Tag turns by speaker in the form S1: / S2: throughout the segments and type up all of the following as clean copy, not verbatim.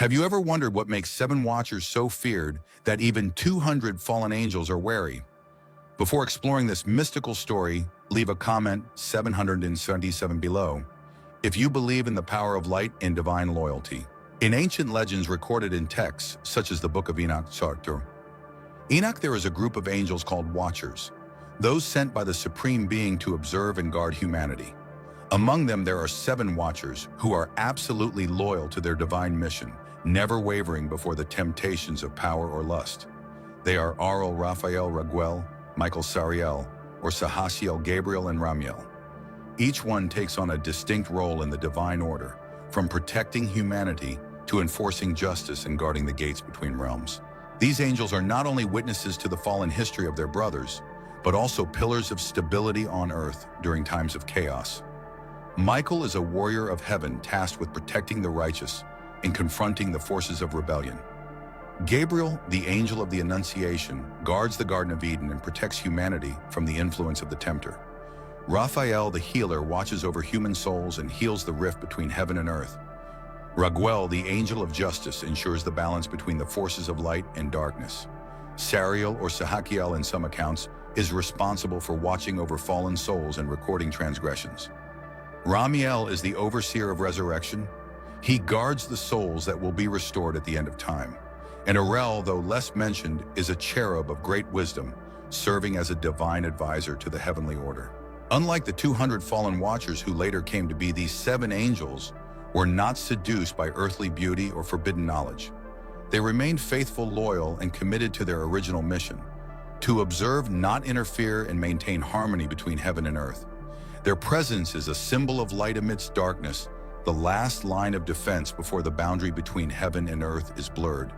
S1: Have you ever wondered what makes 7 watchers so feared that even 200 fallen angels are wary? Before exploring this mystical story, leave a comment 777 below if you believe in the power of light and divine loyalty. In ancient legends recorded in texts, such as the Book of Enoch, there is a group of angels called Watchers, those sent by the Supreme Being to observe and guard humanity. Among them, there are 7 Watchers who are absolutely loyal to their divine mission, never wavering before the temptations of power or lust. They are Ariel, Raphael, Raguel, Michael, Sariel, or Sahaziel, Gabriel, and Ramiel. Each one takes on a distinct role in the divine order, from protecting humanity to enforcing justice and guarding the gates between realms. These angels are not only witnesses to the fallen history of their brothers, but also pillars of stability on earth during times of chaos. Michael is a warrior of heaven tasked with protecting the righteous and confronting the forces of rebellion. Gabriel, the angel of the Annunciation, guards the Garden of Eden and protects humanity from the influence of the tempter. Raphael, the healer, watches over human souls and heals the rift between heaven and earth. Raguel, the angel of justice, ensures the balance between the forces of light and darkness. Sariel, or Sahaziel in some accounts, is responsible for watching over fallen souls and recording transgressions. Ramiel is the overseer of resurrection. He guards the souls that will be restored at the end of time. And Ariel, though less mentioned, is a cherub of great wisdom, serving as a divine advisor to the heavenly order. Unlike the 200 fallen watchers who later came to be, these 7 angels were not seduced by earthly beauty or forbidden knowledge. They remained faithful, loyal, and committed to their original mission: to observe, not interfere, and maintain harmony between heaven and earth. Their presence is a symbol of light amidst darkness, the last line of defense before the boundary between heaven and earth is blurred.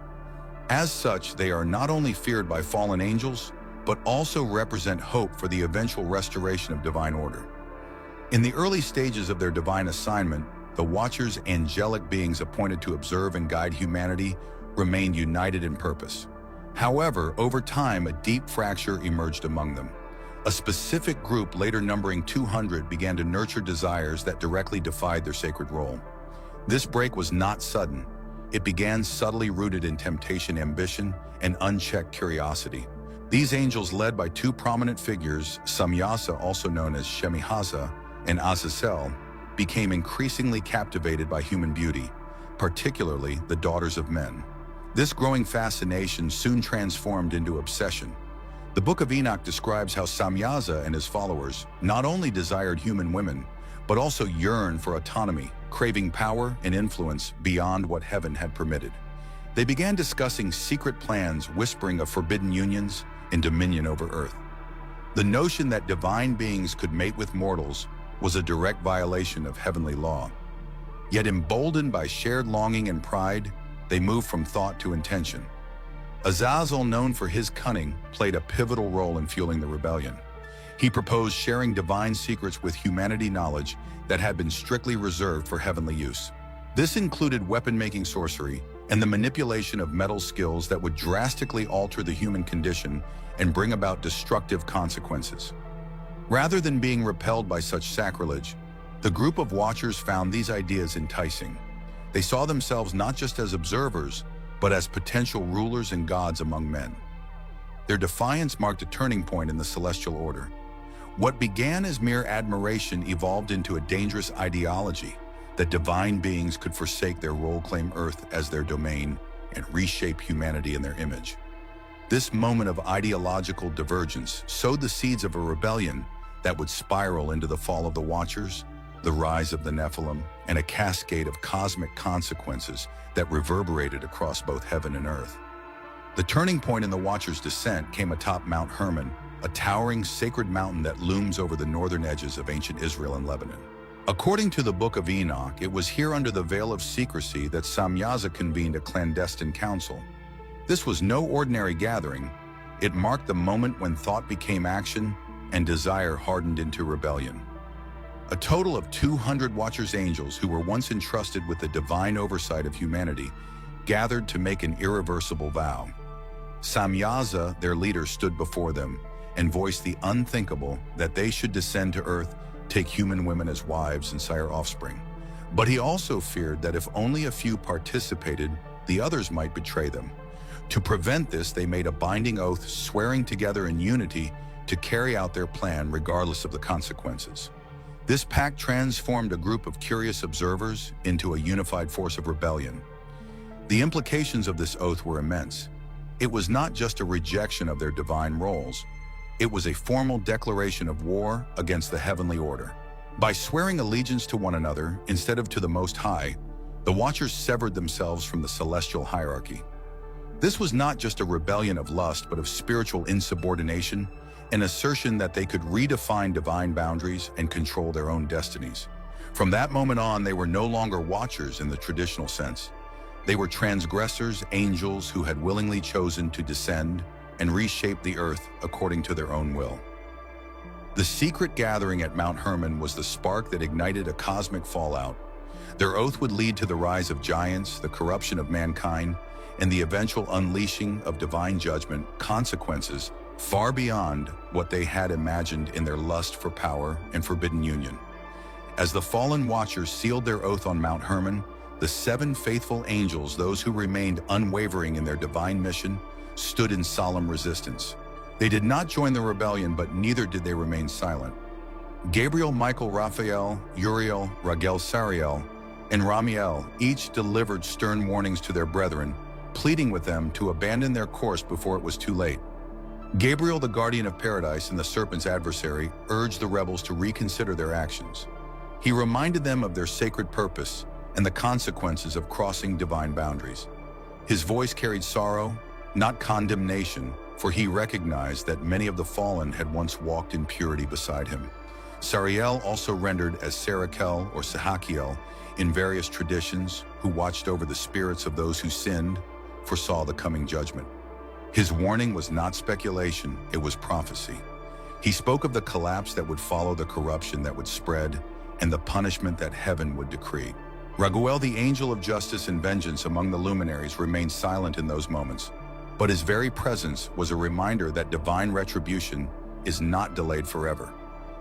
S1: As such, they are not only feared by fallen angels, but also represent hope for the eventual restoration of divine order. In the early stages of their divine assignment, the Watchers, angelic beings appointed to observe and guide humanity, remained united in purpose. However, over time, a deep fracture emerged among them. A specific group, later numbering 200, began to nurture desires that directly defied their sacred role. This break was not sudden. It began subtly, rooted in temptation, ambition, and unchecked curiosity. These angels, led by 2 prominent figures, Samyaza, also known as Shemihaza, and Azazel, became increasingly captivated by human beauty, particularly the daughters of men. This growing fascination soon transformed into obsession. The Book of Enoch describes how Samyaza and his followers not only desired human women, but also yearned for autonomy, craving power and influence beyond what heaven had permitted. They began discussing secret plans, whispering of forbidden unions and dominion over earth. The notion that divine beings could mate with mortals was a direct violation of heavenly law. Yet, emboldened by shared longing and pride, they moved from thought to intention. Azazel, known for his cunning, played a pivotal role in fueling the rebellion. He proposed sharing divine secrets with humanity, knowledge that had been strictly reserved for heavenly use. This included weapon-making sorcery and the manipulation of metal skills that would drastically alter the human condition and bring about destructive consequences. Rather than being repelled by such sacrilege, the group of Watchers found these ideas enticing. They saw themselves not just as observers, but as potential rulers and gods among men. Their defiance marked a turning point in the celestial order. What began as mere admiration evolved into a dangerous ideology that divine beings could forsake their role, claim Earth as their domain, and reshape humanity in their image. This moment of ideological divergence sowed the seeds of a rebellion that would spiral into the fall of the Watchers, the rise of the Nephilim, and a cascade of cosmic consequences that reverberated across both heaven and earth. The turning point in the Watchers' descent came atop Mount Hermon, a towering sacred mountain that looms over the northern edges of ancient Israel and Lebanon. According to the Book of Enoch, it was here under the veil of secrecy that Samyaza convened a clandestine council. This was no ordinary gathering. It marked the moment when thought became action and desire hardened into rebellion. A total of 200 Watchers angels who were once entrusted with the divine oversight of humanity gathered to make an irreversible vow. Samyaza, their leader, stood before them and voiced the unthinkable that they should descend to earth, take human women as wives, and sire offspring. But he also feared that if only a few participated, the others might betray them. To prevent this, they made a binding oath, swearing together in unity to carry out their plan regardless of the consequences. This pact transformed a group of curious observers into a unified force of rebellion. The implications of this oath were immense. It was not just a rejection of their divine roles. It was a formal declaration of war against the heavenly order. By swearing allegiance to one another instead of to the Most High, the Watchers severed themselves from the celestial hierarchy. This was not just a rebellion of lust, but of spiritual insubordination, an assertion that they could redefine divine boundaries and control their own destinies. From that moment on, they were no longer Watchers in the traditional sense. They were transgressors, angels who had willingly chosen to descend and reshape the earth according to their own will. The secret gathering at Mount Hermon was the spark that ignited a cosmic fallout. Their oath would lead to the rise of giants, the corruption of mankind, and the eventual unleashing of divine judgment, consequences far beyond what they had imagined in their lust for power and forbidden union. As the fallen Watchers sealed their oath on Mount Hermon, the 7 faithful angels, those who remained unwavering in their divine mission, stood in solemn resistance. They did not join the rebellion, but neither did they remain silent. Gabriel, Michael, Raphael, Uriel, Raguel, Sariel, and Ramiel each delivered stern warnings to their brethren, pleading with them to abandon their course before it was too late. Gabriel, the guardian of paradise and the serpent's adversary, urged the rebels to reconsider their actions. He reminded them of their sacred purpose and the consequences of crossing divine boundaries. His voice carried sorrow, not condemnation, for he recognized that many of the fallen had once walked in purity beside him. Sariel, also rendered as Sarakel or Sahakiel in various traditions, who watched over the spirits of those who sinned, foresaw the coming judgment. His warning was not speculation, it was prophecy. He spoke of the collapse that would follow, the corruption that would spread, and the punishment that heaven would decree. Raguel, the angel of justice and vengeance among the luminaries, remained silent in those moments, but his very presence was a reminder that divine retribution is not delayed forever.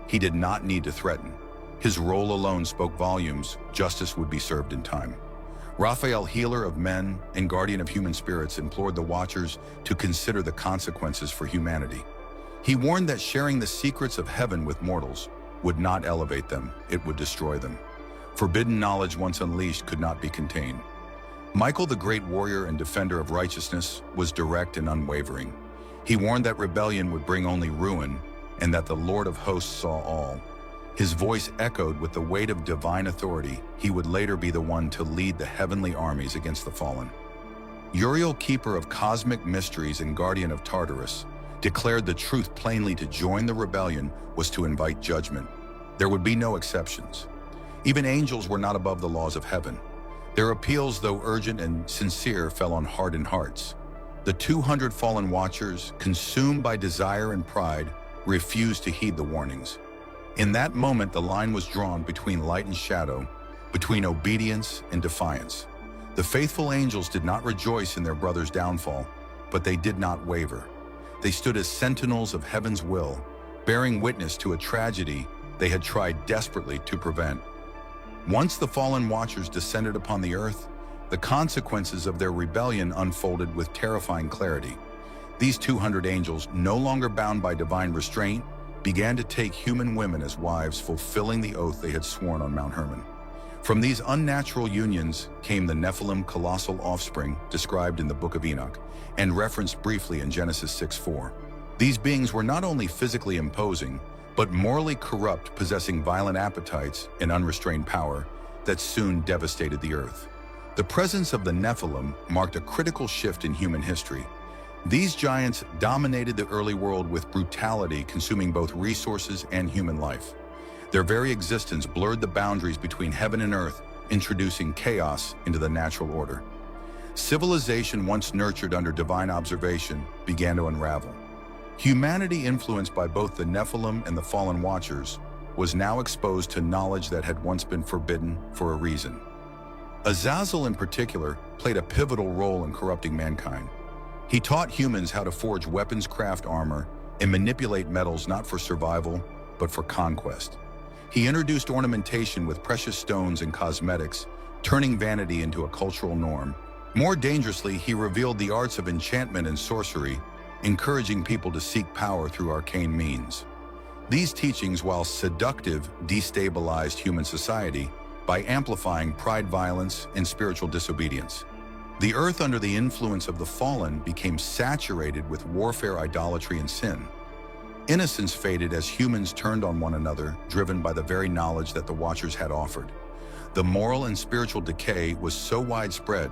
S1: He did not need to threaten. His role alone spoke volumes. Justice would be served in time. Raphael, healer of men and guardian of human spirits, implored the Watchers to consider the consequences for humanity. He warned that sharing the secrets of heaven with mortals would not elevate them, it would destroy them. Forbidden knowledge once unleashed could not be contained. Michael, the great warrior and defender of righteousness, was direct and unwavering. He warned that rebellion would bring only ruin, and that the Lord of hosts saw all. His voice echoed with the weight of divine authority. He would later be the one to lead the heavenly armies against the fallen. Uriel, keeper of cosmic mysteries and guardian of Tartarus, declared the truth plainly: to join the rebellion was to invite judgment. There would be no exceptions. Even angels were not above the laws of heaven. Their appeals, though urgent and sincere, fell on hardened hearts. The 200 fallen Watchers, consumed by desire and pride, refused to heed the warnings. In that moment, the line was drawn between light and shadow, between obedience and defiance. The faithful angels did not rejoice in their brother's downfall, but they did not waver. They stood as sentinels of heaven's will, bearing witness to a tragedy they had tried desperately to prevent. Once the fallen Watchers descended upon the earth, the consequences of their rebellion unfolded with terrifying clarity. These 200 angels, no longer bound by divine restraint, began to take human women as wives, fulfilling the oath they had sworn on Mount Hermon. From these unnatural unions came the Nephilim, colossal offspring described in the Book of Enoch and referenced briefly in Genesis 6:4. These beings were not only physically imposing, but morally corrupt, possessing violent appetites and unrestrained power that soon devastated the earth. The presence of the Nephilim marked a critical shift in human history. These giants dominated the early world with brutality, consuming both resources and human life. Their very existence blurred the boundaries between heaven and earth, introducing chaos into the natural order. Civilization, once nurtured under divine observation, began to unravel. Humanity, influenced by both the Nephilim and the fallen Watchers, was now exposed to knowledge that had once been forbidden for a reason. Azazel, in particular, played a pivotal role in corrupting mankind. He taught humans how to forge weapons, craft armor, and manipulate metals not for survival, but for conquest. He introduced ornamentation with precious stones and cosmetics, turning vanity into a cultural norm. More dangerously, he revealed the arts of enchantment and sorcery, encouraging people to seek power through arcane means. These teachings, while seductive, destabilized human society by amplifying pride, violence, and spiritual disobedience. The earth, under the influence of the fallen, became saturated with warfare, idolatry, and sin. Innocence faded as humans turned on one another, driven by the very knowledge that the Watchers had offered. The moral and spiritual decay was so widespread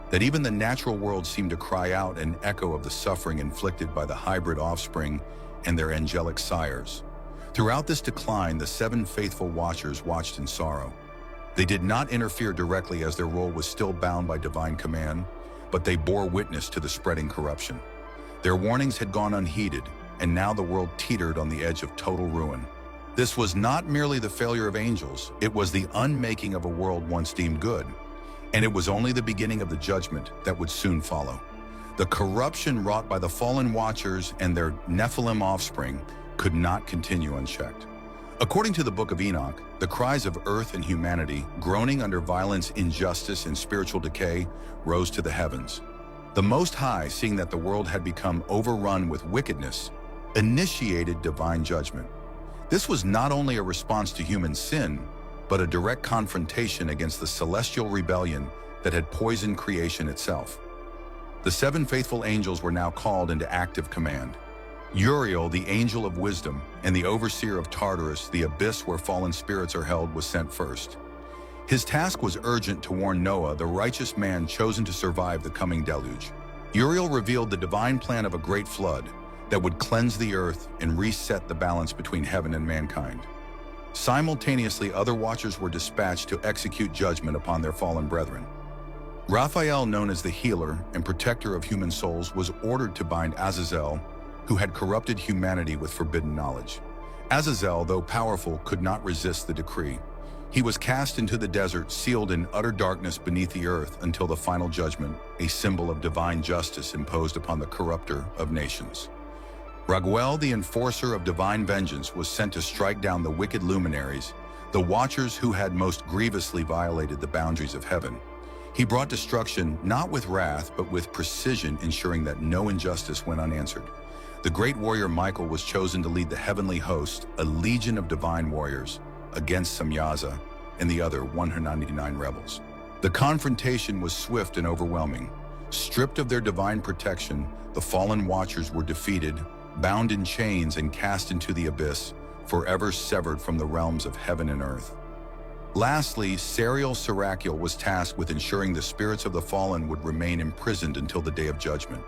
S1: that even the natural world seemed to cry out an echo of the suffering inflicted by the hybrid offspring and their angelic sires. Throughout this decline, the 7 faithful Watchers watched in sorrow. They did not interfere directly, as their role was still bound by divine command, but they bore witness to the spreading corruption. Their warnings had gone unheeded, and now the world teetered on the edge of total ruin. This was not merely the failure of angels, it was the unmaking of a world once deemed good. And it was only the beginning of the judgment that would soon follow. The corruption wrought by the fallen Watchers and their Nephilim offspring could not continue unchecked. According to the Book of Enoch, the cries of earth and humanity, groaning under violence, injustice, and spiritual decay, rose to the heavens. The Most High, seeing that the world had become overrun with wickedness, initiated divine judgment. This was not only a response to human sin, but a direct confrontation against the celestial rebellion that had poisoned creation itself. The 7 faithful angels were now called into active command. Uriel, the angel of wisdom, and the overseer of Tartarus, the abyss where fallen spirits are held, was sent first. His task was urgent to warn Noah, the righteous man chosen to survive the coming deluge. Uriel revealed the divine plan of a great flood that would cleanse the earth and reset the balance between heaven and mankind. Simultaneously, other Watchers were dispatched to execute judgment upon their fallen brethren. Raphael, known as the healer and protector of human souls, was ordered to bind Azazel, who had corrupted humanity with forbidden knowledge. Azazel, though powerful, could not resist the decree. He was cast into the desert, sealed in utter darkness beneath the earth until the final judgment, a symbol of divine justice imposed upon the corrupter of nations. Raguel, the enforcer of divine vengeance, was sent to strike down the wicked luminaries, the Watchers who had most grievously violated the boundaries of heaven. He brought destruction not with wrath, but with precision, ensuring that no injustice went unanswered. The great warrior Michael was chosen to lead the heavenly host, a legion of divine warriors, against Samyaza and the other 199 rebels. The confrontation was swift and overwhelming. Stripped of their divine protection, the fallen Watchers were defeated, bound in chains, and cast into the abyss, forever severed from the realms of heaven and earth. Lastly, Sariel Serakiel was tasked with ensuring the spirits of the fallen would remain imprisoned until the day of judgment.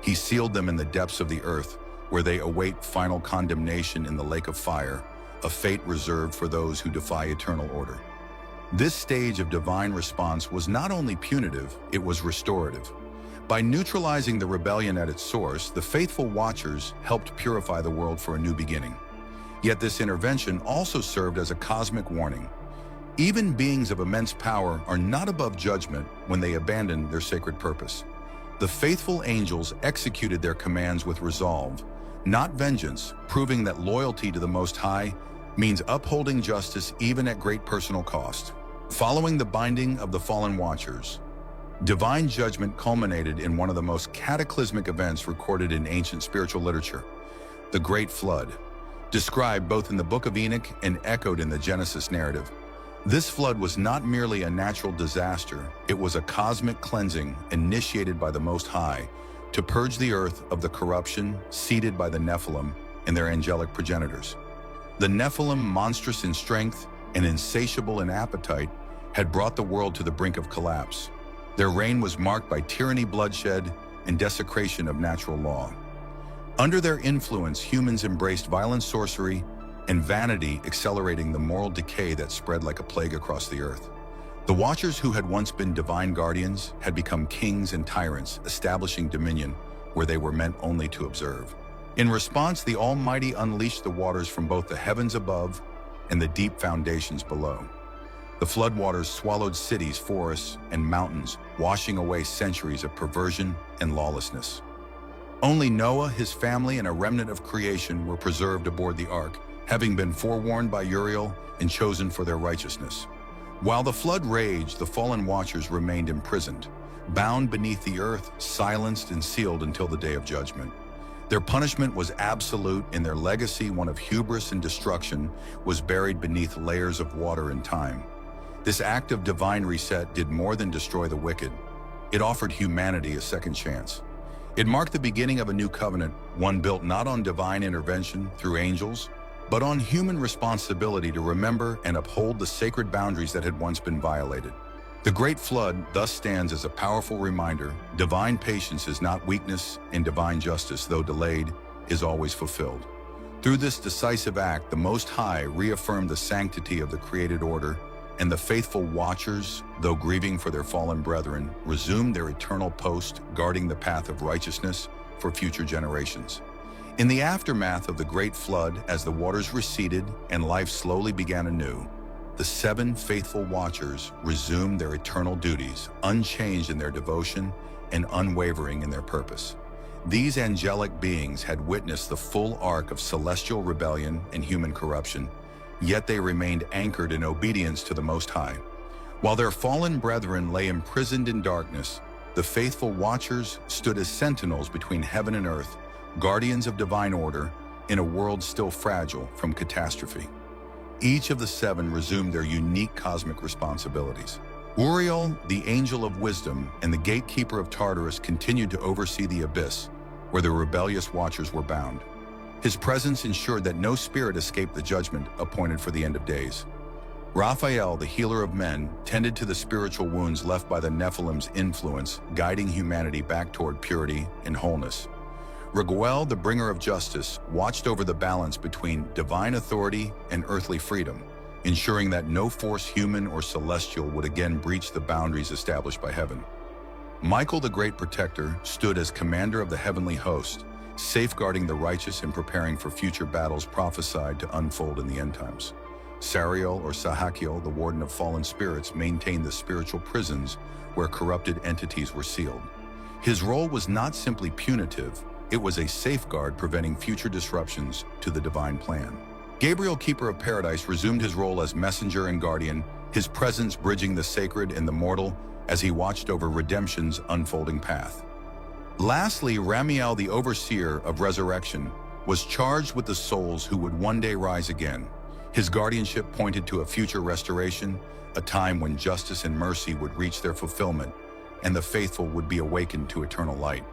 S1: He sealed them in the depths of the earth, where they await final condemnation in the lake of fire, a fate reserved for those who defy eternal order. This stage of divine response was not only punitive, it was restorative. By neutralizing the rebellion at its source, the faithful Watchers helped purify the world for a new beginning. Yet this intervention also served as a cosmic warning. Even beings of immense power are not above judgment when they abandon their sacred purpose. The faithful angels executed their commands with resolve, not vengeance, proving that loyalty to the Most High means upholding justice even at great personal cost. Following the binding of the fallen Watchers, divine judgment culminated in one of the most cataclysmic events recorded in ancient spiritual literature, the Great Flood, described both in the Book of Enoch and echoed in the Genesis narrative. This flood was not merely a natural disaster, it was a cosmic cleansing initiated by the Most High to purge the earth of the corruption seeded by the Nephilim and their angelic progenitors. The Nephilim, monstrous in strength and insatiable in appetite, had brought the world to the brink of collapse. Their reign was marked by tyranny, bloodshed, and desecration of natural law. Under their influence, humans embraced violent sorcery and vanity, accelerating the moral decay that spread like a plague across the earth. The Watchers, who had once been divine guardians, had become kings and tyrants, establishing dominion where they were meant only to observe. In response, the Almighty unleashed the waters from both the heavens above and the deep foundations below. The floodwaters swallowed cities, forests, and mountains, washing away centuries of perversion and lawlessness. Only Noah, his family, and a remnant of creation were preserved aboard the ark, having been forewarned by Uriel and chosen for their righteousness. While the flood raged, the fallen Watchers remained imprisoned, bound beneath the earth, silenced and sealed until the day of judgment. Their punishment was absolute, and their legacy, one of hubris and destruction, was buried beneath layers of water and time. This act of divine reset did more than destroy the wicked. It offered humanity a second chance. It marked the beginning of a new covenant, one built not on divine intervention through angels, but on human responsibility to remember and uphold the sacred boundaries that had once been violated. The Great Flood thus stands as a powerful reminder: divine patience is not weakness, and divine justice, though delayed, is always fulfilled. Through this decisive act, the Most High reaffirmed the sanctity of the created order, and the faithful watchers, though grieving for their fallen brethren, resumed their eternal post, guarding the path of righteousness for future generations. In the aftermath of the Great Flood, as the waters receded and life slowly began anew, the 7 faithful watchers resumed their eternal duties, unchanged in their devotion and unwavering in their purpose. These angelic beings had witnessed the full arc of celestial rebellion and human corruption, yet they remained anchored in obedience to the Most High. While their fallen brethren lay imprisoned in darkness, the faithful watchers stood as sentinels between heaven and earth, guardians of divine order in a world still fragile from catastrophe. Each of the 7 resumed their unique cosmic responsibilities. Uriel, the angel of wisdom and the gatekeeper of Tartarus, continued to oversee the abyss where the rebellious watchers were bound. His presence ensured that no spirit escaped the judgment appointed for the end of days. Raphael, the healer of men, tended to the spiritual wounds left by the Nephilim's influence, guiding humanity back toward purity and wholeness. Raguel, the bringer of justice, watched over the balance between divine authority and earthly freedom, ensuring that no force, human or celestial, would again breach the boundaries established by heaven. Michael, the great protector, stood as commander of the heavenly host, safeguarding the righteous and preparing for future battles prophesied to unfold in the end times. Sariel, or Sahakiel, the warden of fallen spirits, maintained the spiritual prisons where corrupted entities were sealed. His role was not simply punitive, it was a safeguard preventing future disruptions to the divine plan. Gabriel, keeper of paradise, resumed his role as messenger and guardian, his presence bridging the sacred and the mortal as he watched over redemption's unfolding path. Lastly, Ramiel, the overseer of resurrection, was charged with the souls who would one day rise again. His guardianship pointed to a future restoration, a time when justice and mercy would reach their fulfillment, and the faithful would be awakened to eternal light.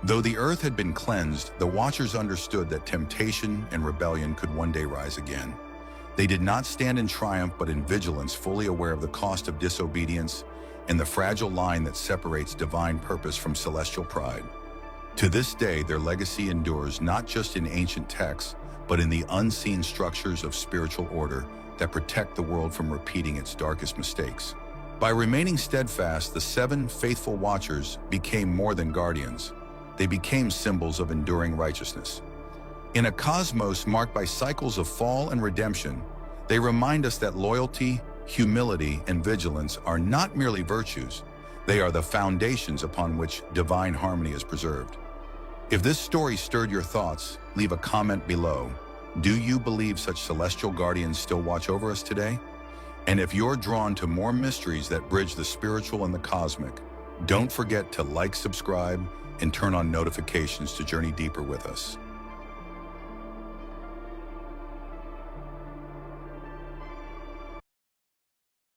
S1: Though the earth had been cleansed, the watchers understood that temptation and rebellion could one day rise again. They did not stand in triumph, but in vigilance, fully aware of the cost of disobedience and the fragile line that separates divine purpose from celestial pride. To this day, their legacy endures not just in ancient texts, but in the unseen structures of spiritual order that protect the world from repeating its darkest mistakes. By remaining steadfast, the 7 faithful watchers became more than guardians. They became symbols of enduring righteousness. In a cosmos marked by cycles of fall and redemption, they remind us that loyalty, humility, and vigilance are not merely virtues, they are the foundations upon which divine harmony is preserved. If this story stirred your thoughts, leave a comment below. Do you believe such celestial guardians still watch over us today? And if you're drawn to more mysteries that bridge the spiritual and the cosmic, don't forget to like, subscribe, and turn on notifications to journey deeper with us.